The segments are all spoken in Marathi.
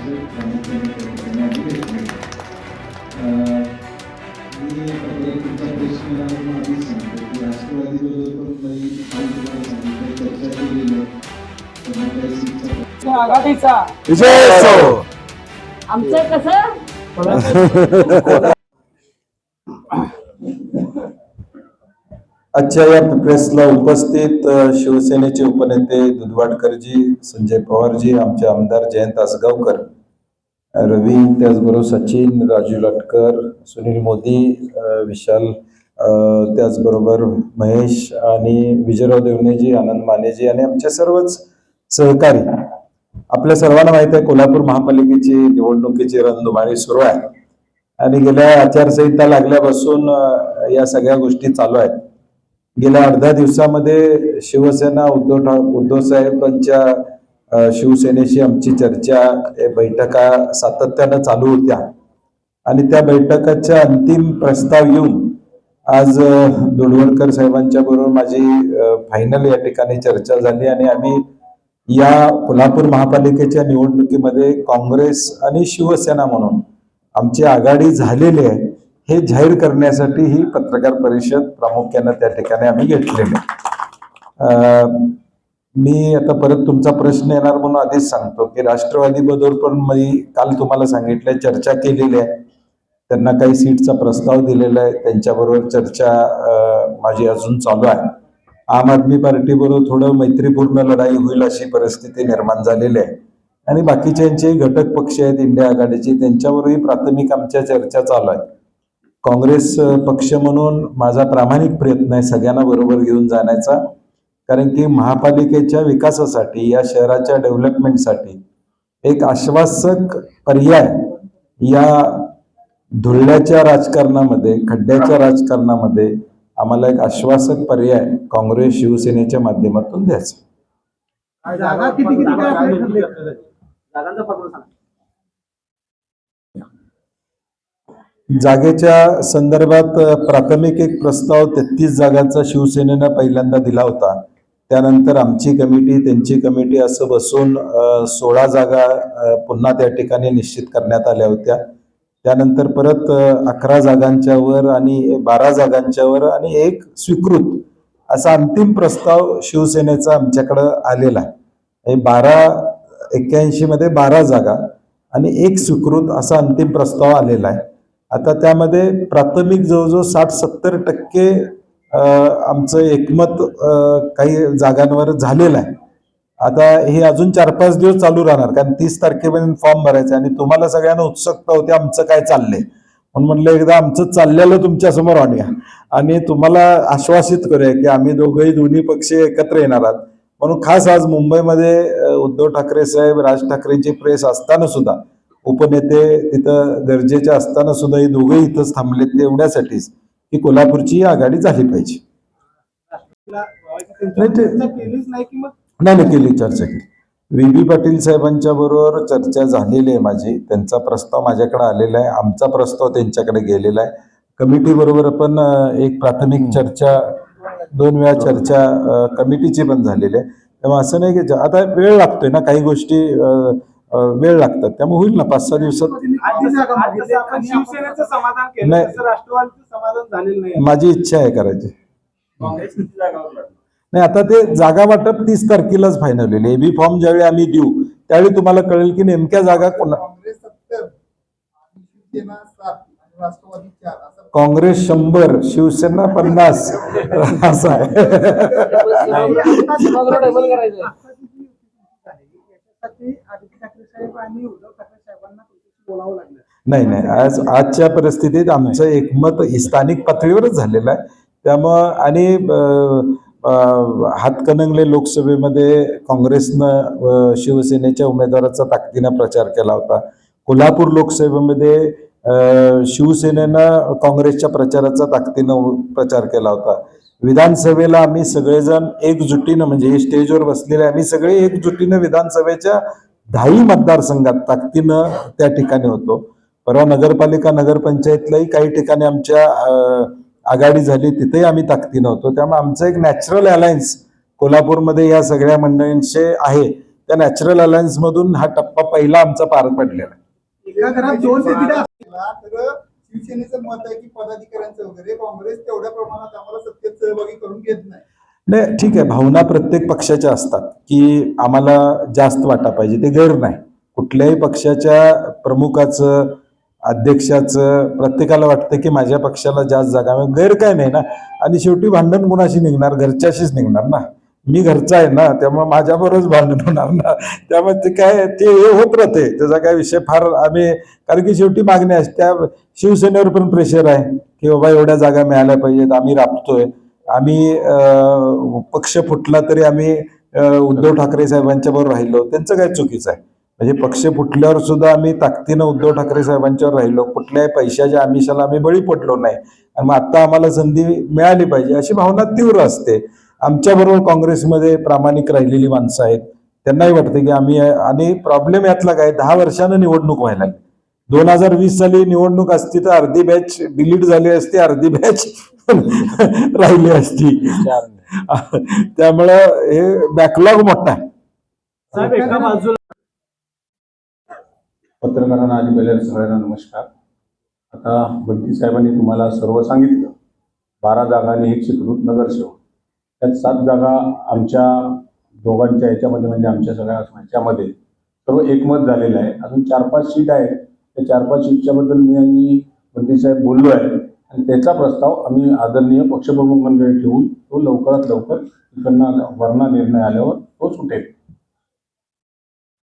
परिषद प्रामुख्याने त्या ठिकाणी आम्ही घेतली. मी परत तुमचा प्रश्न आधीच सांगतो की राष्ट्रवादीबरोबर पण काही काल तुम्हाला सांगितलं चर्चा केलेली आहे. त्यांना काही सीटचा आघाडीचा विजय असो. आमचं कसं आजच्या या प्रेसला उपस्थित शिवसेनेचे उपनेते दुधवाडकरजी, संजय पवारजी, आमचे आमदार जयंत आसगावकर, रवी, त्याचबरोबर सचिन, राजू लटकर, सुनील मोदी, विशाल, त्याचबरोबर महेश आणि विजयराव देवणेजी, आनंद मानेजी आणि आमचे सर्वच सहकारी. आपल्या सर्वांना माहित आहे कोल्हापूर महापालिकेची निवडणुकीची रणधुमाळी सुरू आहे आणि गेल्या आचारसंहिता लागल्यापासून या सगळ्या गोष्टी चालू आहेत. गेल्या अर्ध्या दिवसामध्ये शिवसेना उद्धव साहेबांच्या शिवसेनेशी आमची चर्चा, बैठका सातत्यानं चालू होत्या आणि त्या बैठकाच्या अंतिम प्रस्ताव येऊन आज दुधवाडकर साहेबांच्या बरोबर माझी फायनल या ठिकाणी चर्चा झाली आणि आम्ही या कोल्हापूर महापालिकेच्या निवडणुकीमध्ये काँग्रेस आणि शिवसेना म्हणून आमची आघाडी झालेली आहे हे जाहीर करण्यासाठी ही पत्रकार परिषद प्रामुख्याने त्या ठिकाणी आम्ही घेतलेली. मी आता परत तुमचा प्रश्न येणार म्हणून आधीच सांगतो की राष्ट्रवादीबरोबर पण मी काल तुम्हाला सांगितलं चर्चा केलेली आहे. त्यांना काही सीटचा प्रस्ताव दिलेला आहे, त्यांच्याबरोबर चर्चा माझी अजून चालू आहे. आम आदमी पार्टीबरोबर थोडं मैत्रीपूर्ण लढाई होईल अशी परिस्थिती निर्माण झालेली आहे आणि बाकीच्यांचे घटक पक्ष आहेत इंडिया आघाडीचे, त्यांच्यावरही प्राथमिक आमच्या चर्चा चालू आहे. काँग्रेस पक्ष म्हणून माझा प्रामाणिक प्रयत्न आहे सगळ्यांना बरोबर घेऊन जाण्याचा, कारण की महापालिकेच्या विकासासाठी, या शहराच्या डेव्हलपमेंटसाठी एक आश्वासक पर्याय या धुळ्याच्या राजकारणामध्ये, खड्ड्याच्या राजकारणामध्ये आम्हाला एक आश्वासक पर्याय काँग्रेस शिवसेनेच्या माध्यमातून द्यायचा. जागा किती किती काय ठरले? जागांचा फॉर्म्युला सांगा. जागेच्या संदर्भात प्राथमिक एक प्रस्ताव 33 जागांचा शिवसेनेनं पहिल्यांदा दिला होता. त्यानंतर आमची कमिटी, त्यांची कमिटी असं बसून 16 जागा पुन्हा त्या ठिकाणी निश्चित करण्यात आल्या होत्या. त्यानंतर परत 11 जागांच्या वर आणि 12 जागांच्या वर आणि एक स्वीकृत असा अंतिम प्रस्ताव शिवसेनेचा आमच्याकडं आलेला आहे. 81 मध्ये 12 जागा आणि एक स्वीकृत असा अंतिम प्रस्ताव आलेला आहे. आता त्यामध्ये प्राथमिक जवळजवळ 60-70% आमचं एकमत काही जागांवर झालेलं आहे. आता हे अजून 4-5 दिवस चालू राहणार, कारण 30 तारखेपर्यंत फॉर्म भरायचा आणि तुम्हाला सगळ्यांना उत्सुकता होती आमचं काय चाललंय म्हणून म्हणलं एकदा आमचं चाललेलं तुमच्या समोर आणूया आणि तुम्हाला आश्वासित करूया की आम्ही दोन्ही पक्ष एकत्र येणार आहात. म्हणून खास आज मुंबईमध्ये उद्धव ठाकरे साहेब, राज ठाकरेंची प्रेस असताना सुद्धा, उपनेते तिथं गरजेचे असताना सुद्धा हे दोघेही इथंच थांबलेत एवढ्यासाठीच की कोल्हापूरची आघाडी झाली पाहिजे. नाही केली चर्चा केली. VB पाटील साहेबांच्या बरोबर चर्चा झालेली आहे माझी, त्यांचा प्रस्ताव माझ्याकडे आलेला आहे, आमचा प्रस्ताव त्यांच्याकडे गेलेला आहे. कमिटी बरोबर पण एक प्राथमिक चर्चा, 2 वेळा चर्चा कमिटीची पण झालेली आहे. त्यामुळे असं नाही की आता वेळ लागतोय ना, काही गोष्टी वेळ लागतात, त्यामुळे होईल ना 5-6 दिवसात. माझी इच्छा आहे करायची. नाही, आता ते जागा वाटप 30 तारखेलाच फायनल होईल. AB फॉर्म ज्यावेळी आम्ही देऊ त्यावेळी तुम्हाला कळेल की नेमक्या जागा काँग्रेस 100, शिवसेना 50 असं आहे. नाही, आजच्या परिस्थितीत आमचं एकमत स्थानिक पातळीवरच झालेलं आहे. त्यामुळं आणि हातकणंगले लोकसभेमध्ये काँग्रेसनं शिवसेनेच्या उमेदवाराचा ताकदीनं प्रचार केला होता. कोल्हापूर लोकसभेमध्ये शिवसेनेनं काँग्रेसच्या प्रचाराचा ताकदीनं प्रचार केला होता. विधानसभेला आम्ही सगळेजण एकजुटीनं, म्हणजे स्टेजवर बसलेले आम्ही सगळे एकजुटीनं विधानसभेच्या 10 मतदारसंघात ताकदीनं त्या ठिकाणी होतो. परवा नगरपालिका, नगरपंचायतलाही काही ठिकाणी आमच्या आघाडी झाली, तिथेही आम्ही ताकदीनं होतो. त्यामुळे आमचं एक नॅचरल अलायन्स कोल्हापूरमध्ये या सगळ्या मंडळींचे आहे त्या नॅचरल अलायन्स मधून हा टप्पा पहिला आमचा पार पडलेला आहे. एका घरात 2 ते 3 तर शिवसेनेचं मत आहे की पदाधिकाऱ्यांचं वगैरे काँग्रेस तेवढ्या प्रमाणात आम्हाला सत्तेत सहभागी करून घेत नाही. नाही ठीक आहे, भावना प्रत्येक पक्षाच्या असतात की आम्हाला जास्त वाटा पाहिजे, ते गैर नाही. कुठल्याही पक्षाच्या प्रमुखाचं अध्यक्षाचं प्रत्येकाला वाटतं की माझ्या पक्षाला जास्त जागा गैर काय नाही ना. आणि शेवटी भांडण कुणाशी निघणार, घरच्याशीच निघणार ना. मी घरचा आहे ना, त्यामुळे माझ्याबरोबरच भांडण होणार ना. त्यामुळे ते काय ते हे होत राहते, त्याचा काय विषय फार आम्ही, कारण की शेवटी मागणी असते. त्या शिवसेनेवर पण प्रेशर आहे की बाबा एवढ्या जागा मिळाल्या पाहिजेत, आम्ही राबतोय. आम्ही पक्ष फुटला तरी आम्ही उद्धव ठाकरे साहेबांच्या बरोबर राहिलो, त्यांचं काय चुकीचं आहे. म्हणजे पक्ष फुटल्यावर सुद्धा आम्ही ताकदीनं उद्धव ठाकरे साहेबांच्यावर राहिलो, कुठल्याही पैशाच्या आमिषाला आम्ही बळी पडलो नाही. आणि मग आता आम्हाला संधी मिळाली पाहिजे अशी भावना तीव्र असते. आमच्याबरोबर काँग्रेसमध्ये प्रामाणिक राहिलेली माणसं आहेत, त्यांनाही वाटतं की आम्ही, आणि प्रॉब्लेम यातला काय, 10 वर्षानं निवडणूक व्हायला लागली. 2020 साली निवडणूक असती तर अर्धी बॅच डिलीट झाली असती, अर्धी बॅच राहिली असती. त्यामुळं हे बॅकलॉग मोठा आहे. साहेब एका बाजूला पत्रकारांना आधी पहिले सगळ्यांना नमस्कार. आता बंटी साहेबांनी तुम्हाला सर्व सांगितलं. 12 जागा आणि 1 स्वीकृत नगरसेवक, त्यात 7 जागा आमच्या दोघांच्या ह्याच्यामध्ये, म्हणजे आमच्या सगळ्या ह्याच्यामध्ये सर्व एकमत झालेलं आहे. अजून 4-5 सीट आहेत. त्या 4-5 सीटच्याबद्दल मी आणि बंटी साहेब बोललो आहे आणि त्याचा प्रस्ताव आम्ही आदरणीय पक्षप्रमुख मंडळी ठेवून तो लवकरात लवकर इकडनं वरना निर्णय आल्यावर तो सुटेल.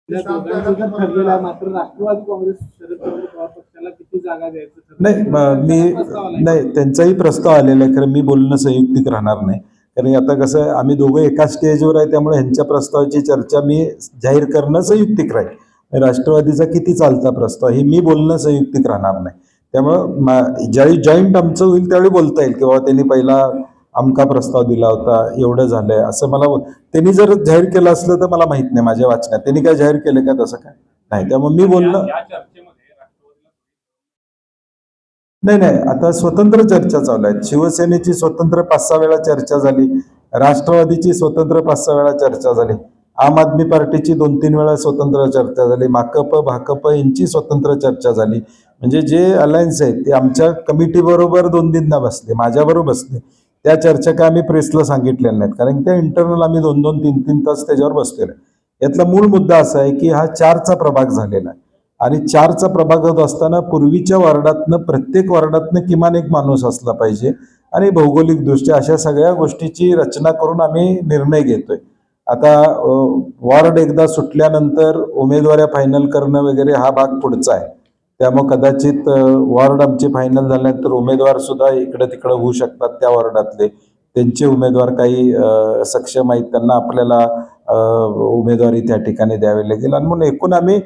ठरलेला आहे, मात्र राष्ट्रवादी काँग्रेस शरद पवार पक्षाला किती जागा द्यायचं नाही, नाही त्यांचाही प्रस्ताव आलेला आहे. खरं मी बोलणं संयुक्तिक राहणार नाही, कारण आता कसं आहे, आम्ही दोघं एका स्टेजवर आहे, त्यामुळे ह्यांच्या प्रस्तावाची चर्चा मी जाहीर करणं संयुक्तिक राहील. राष्ट्रवादीचा किती चालता प्रस्ताव हे मी बोलणं संयुक्तिक राहणार नाही. त्यामुळं ज्यावेळी जॉईंट आमचं होईल त्यावेळी बोलता येईल की बाबा त्यांनी पहिला आमका प्रस्ताव दिला होता, एवढं झालंय असं. मला त्यांनी जर जाहीर केलं असलं तर मला माहित नाही माझ्या वाचण्यात त्यांनी काय जाहीर केलं का, तसं काय नाही. त्यामुळे मी बोलणं नाही. आता स्वतंत्र चर्चा चालू आहे. शिवसेनेची स्वतंत्र 5-6 वेळा चर्चा झाली, राष्ट्रवादीची स्वतंत्र 5-6 वेळा चर्चा झाली, आम आदमी पार्टीची 2-3 वेळा स्वतंत्र चर्चा झाली, भाकप यांची स्वतंत्र चर्चा झाली. म्हणजे जे अलायन्स आहेत ते आमच्या कमिटी बरोबर 2-3दा बसले, माझ्याबरोबर बसले. त्या चर्चा काय आम्ही प्रेसला सांगितलेल्या नाहीत, कारण त्या इंटरनल आम्ही 2-2, 3-3 तास त्याच्यावर बसलेलो आहे. यातला मूळ मुद्दा असा आहे की हा 4चा प्रभाग झालेला आहे आणि 4चा प्रभाग होत असताना पूर्वीच्या वॉर्डातनं, प्रत्येक वॉर्डातनं किमान एक माणूस असला पाहिजे आणि भौगोलिकदृष्ट्या अशा सगळ्या गोष्टीची रचना करून आम्ही निर्णय घेतोय. आता वॉर्ड एकदा सुटल्यानंतर उमेदवाऱ्या फायनल करणं वगैरे हा भाग पुढचा आहे. त्यामुळे कदाचित वॉर्ड आमचे फायनल झाल्यानंतर उमेदवार सुद्धा इकडं तिकडं होऊ शकतात. त्या वॉर्डातले त्यांचे उमेदवार काही सक्षम आहेत, त्यांना आपल्याला उमेदवारी त्या ठिकाणी द्यावी लागेल. आणि म्हणून एकूण आम्ही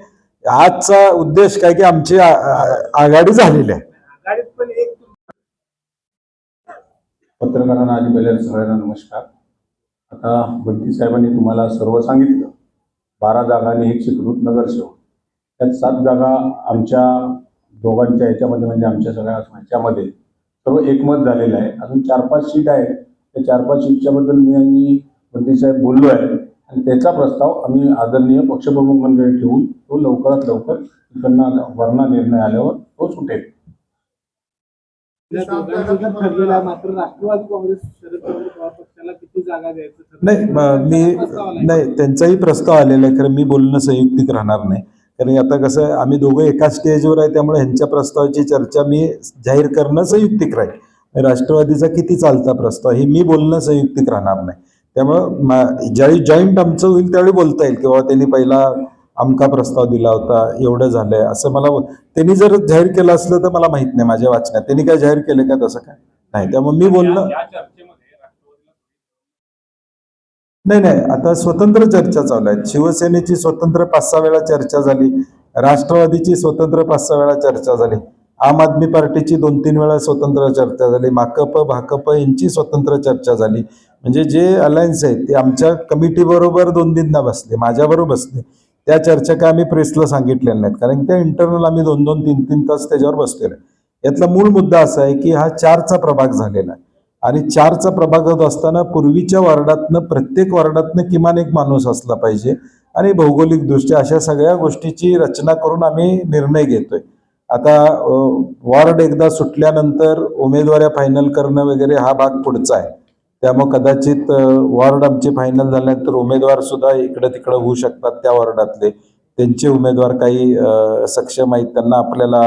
आजचा उद्देश काय की आमची आघाडी झालेली आहे. आघाडीत पण एक पत्रकारांना आधी पहिले सगळ्यांना नमस्कार. आता बंटी साहेबांनी तुम्हाला सर्व सांगितलं. 12 जागा आणि 1 स्वीकृत नगरसेवक, त्यात 7 जागा आमच्या दोघांच्या ह्याच्यामध्ये, म्हणजे आमच्या सगळ्या ह्याच्यामध्ये सर्व एकमत झालेलं आहे. अजून 4-5 सीट आहेत. त्या 4-5 सीटच्याबद्दल मी आणि बंटी साहेब बोललो आहे आणि त्याचा प्रस्ताव आम्ही आदरणीय पक्षप्रमुख मंडळी ठेवून तो लवकरात लवकर इकडनं वरना निर्णय आल्यावर तो सुटेल. ठरलेला आहे, मात्र राष्ट्रवादी काँग्रेस शरद पवार पक्षाला किती जागा द्यायचं नाही त्यांचाही प्रस्ताव आलेला आहे. खरं मी बोलणं संयुक्तिक राहणार नाही, कारण आता कसं आहे, आम्ही दोघं एका स्टेजवर आहे, त्यामुळे ह्यांच्या प्रस्तावाची चर्चा मी जाहीर करणं संयुक्तिक राहील. राष्ट्रवादीचा किती चालता प्रस्ताव हे मी बोलणं संयुक्तिक राहणार नाही. त्यामुळं ज्यावेळी जॉईंट आमचं होईल त्यावेळी बोलता येईल की बाबा त्यांनी पहिला आमका प्रस्ताव दिला होता, एवढं झालंय असं. मला त्यांनी जर जाहीर केलं असलं तर मला माहित नाही माझ्या वाचण्यात त्यांनी काय जाहीर केलं का, तसं काय नाही. त्यामुळे मी बोलणं नाही. आता स्वतंत्र चर्चा चालू आहे. शिवसेनेची स्वतंत्र 5-6 वेळा चर्चा झाली, राष्ट्रवादीची स्वतंत्र 5-6 वेळा चर्चा झाली, आम आदमी पार्टीची 2-3 वेळा स्वतंत्र चर्चा झाली, भाकप यांची स्वतंत्र चर्चा झाली. म्हणजे जे अलायन्स आहेत ते आमच्या कमिटी बरोबर 2-3दा बसले, माझ्याबरोबर बसले. त्या चर्चा काय आम्ही प्रेसला सांगितलेल्या नाहीत, कारण त्या इंटरनल आम्ही 2-2, 3-3 तास त्याच्यावर बसलेलो आहे. यातला मूळ मुद्दा असा आहे की हा 4चा प्रभाग झालेला आहे आणि 4चा प्रभाग होत असताना पूर्वीच्या वॉर्डातनं, प्रत्येक वॉर्डातनं किमान एक माणूस असला पाहिजे आणि भौगोलिकदृष्ट्या अशा सगळ्या गोष्टीची रचना करून आम्ही निर्णय घेतोय. आता वॉर्ड एकदा सुटल्यानंतर उमेदवाऱ्या फायनल करणं वगैरे हा भाग पुढचा आहे. त्यामुळे कदाचित वॉर्ड आमचे फायनल झाल्यानंतर उमेदवार सुद्धा इकडं तिकडं होऊ शकतात. त्या वॉर्डातले त्यांचे उमेदवार काही सक्षम आहेत, त्यांना आपल्याला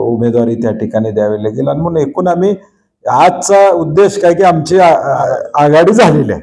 उमेदवारी त्या ठिकाणी द्यावी लागेल. आणि म्हणून एकूण आम्ही आजचा उद्देश काय की आमची आघाडी झालेली आहे.